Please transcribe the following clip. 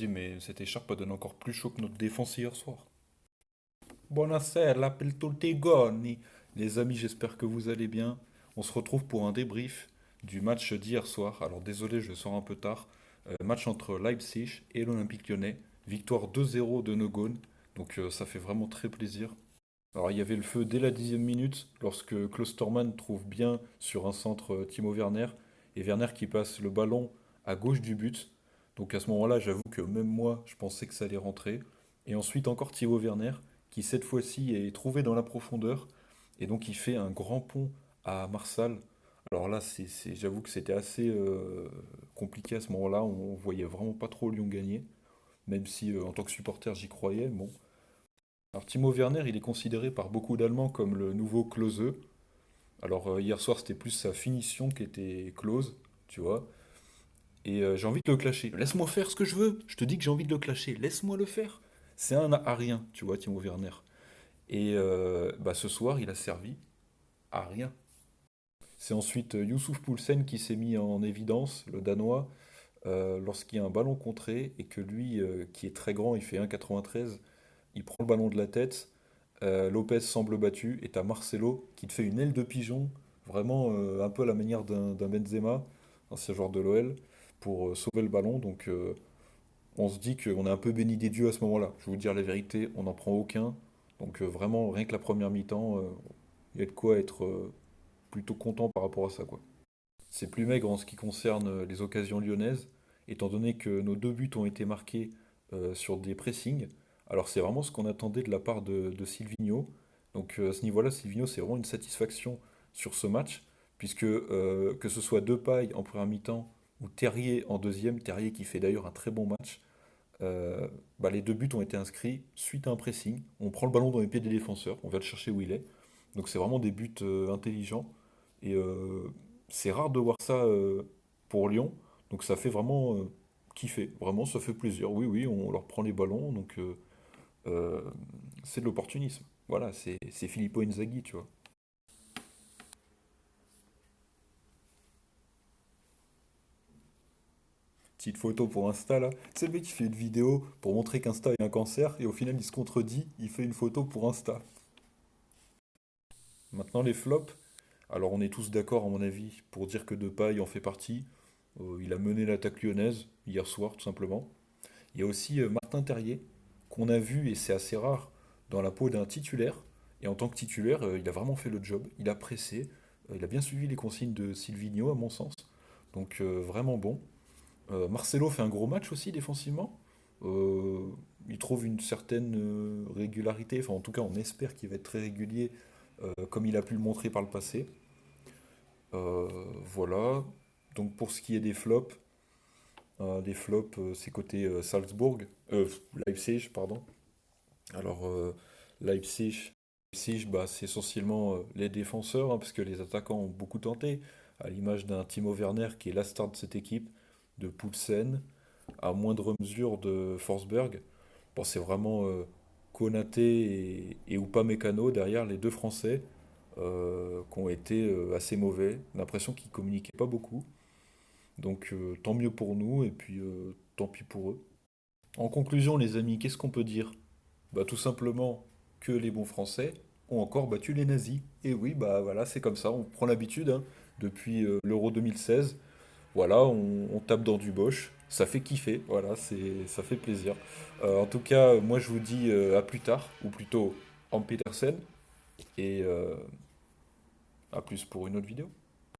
vas-y, mais cette écharpe elle donne encore plus chaud que notre défense hier soir. Buonasera, per tutti i gonni. Les amis, j'espère que vous allez bien. On se retrouve pour un débrief du match d'hier soir. Alors désolé, je sors un peu tard. Match entre Leipzig et l'Olympique Lyonnais. Victoire 2-0 de No Gone. Donc ça fait vraiment très plaisir. Alors il y avait le feu dès la 10e minute lorsque Klostermann trouve bien sur un centre Timo Werner et Werner qui passe le ballon à gauche du but. Donc à ce moment-là, j'avoue que même moi, je pensais que ça allait rentrer. Et ensuite encore Timo Werner qui cette fois-ci est trouvé dans la profondeur et donc il fait un grand pont à Marsal. Alors là, j'avoue que c'était assez compliqué à ce moment-là. On voyait vraiment pas trop Lyon gagner, même si en tant que supporter j'y croyais. Bon, alors Timo Werner, il est considéré par beaucoup d'Allemands comme le nouveau Klose. Alors hier soir, c'était plus sa finition qui était close, tu vois. Et j'ai envie de le clasher. Laisse-moi faire ce que je veux. Je te dis que j'ai envie de le clasher. Laisse-moi le faire. C'est un à rien, tu vois, Timo Werner. Et bah, ce soir, il a servi à rien. C'est ensuite Youssouf Poulsen qui s'est mis en évidence, le Danois, lorsqu'il y a un ballon contré et que lui, qui est très grand, il fait 1,93, il prend le ballon de la tête. Lopez semble battu et t'as Marcelo qui te fait une aile de pigeon, vraiment un peu à la manière d'un Benzema, ancien joueur de l'OL, pour sauver le ballon. Donc on se dit qu'on est un peu béni des dieux à ce moment-là. Je vais vous dire la vérité, on n'en prend aucun. Donc vraiment, rien que la première mi-temps, il y a de quoi être plutôt content par rapport à ça, quoi. C'est plus maigre en ce qui concerne les occasions lyonnaises, étant donné que nos deux buts ont été marqués sur des pressings. Alors c'est vraiment ce qu'on attendait de la part de Silvinho. Donc à ce niveau-là, Silvinho, c'est vraiment une satisfaction sur ce match, puisque que ce soit Depay en première mi-temps ou Terrier en deuxième, Terrier qui fait d'ailleurs un très bon match, bah, les deux buts ont été inscrits suite à un pressing. On prend le ballon dans les pieds des défenseurs, on va le chercher où il est. Donc c'est vraiment des buts intelligents. Et c'est rare de voir ça pour Lyon. Donc ça fait vraiment kiffer. Vraiment, ça fait plaisir. Oui, oui, on leur prend les ballons. Donc euh, c'est de l'opportunisme. Voilà, c'est Filippo Inzaghi, tu vois. Petite photo pour Insta là. C'est le mec qui fait une vidéo pour montrer qu'Insta est un cancer et au final il se contredit, il fait une photo pour Insta. Maintenant les flops. Alors on est tous d'accord à mon avis pour dire que Depay en fait partie. Il a mené l'attaque lyonnaise hier soir tout simplement. Il y a aussi Martin Terrier qu'on a vu et c'est assez rare dans la peau d'un titulaire. Et en tant que titulaire, il a vraiment fait le job. Il a pressé. Il a bien suivi les consignes de Silvino à mon sens. Donc vraiment bon. Marcelo fait un gros match aussi défensivement. Euh, il trouve une certaine régularité. Enfin en tout cas on espère qu'il va être très régulier comme il a pu le montrer par le passé. Euh, voilà. Donc pour ce qui est des flops, c'est côté Salzbourg, Leipzig, pardon. Alors Leipzig, bah, c'est essentiellement les défenseurs, hein, parce que les attaquants ont beaucoup tenté, à l'image d'un Timo Werner qui est la star de cette équipe, de Poulsen, à moindre mesure de Forsberg. Bon, c'est vraiment Konaté et Upamecano derrière les deux Français qui ont été assez mauvais. L'impression qu'ils communiquaient pas beaucoup. Donc tant mieux pour nous et puis tant pis pour eux. En conclusion, les amis, qu'est-ce qu'on peut dire? Bah tout simplement que les bons Français ont encore battu les nazis. Et oui, bah voilà, c'est comme ça, on prend l'habitude, hein. Depuis l'Euro 2016. Voilà, on tape dans du Bosch, ça fait kiffer, voilà, ça fait plaisir. En tout cas, moi je vous dis à plus tard, ou plutôt en Petersen, et à plus pour une autre vidéo.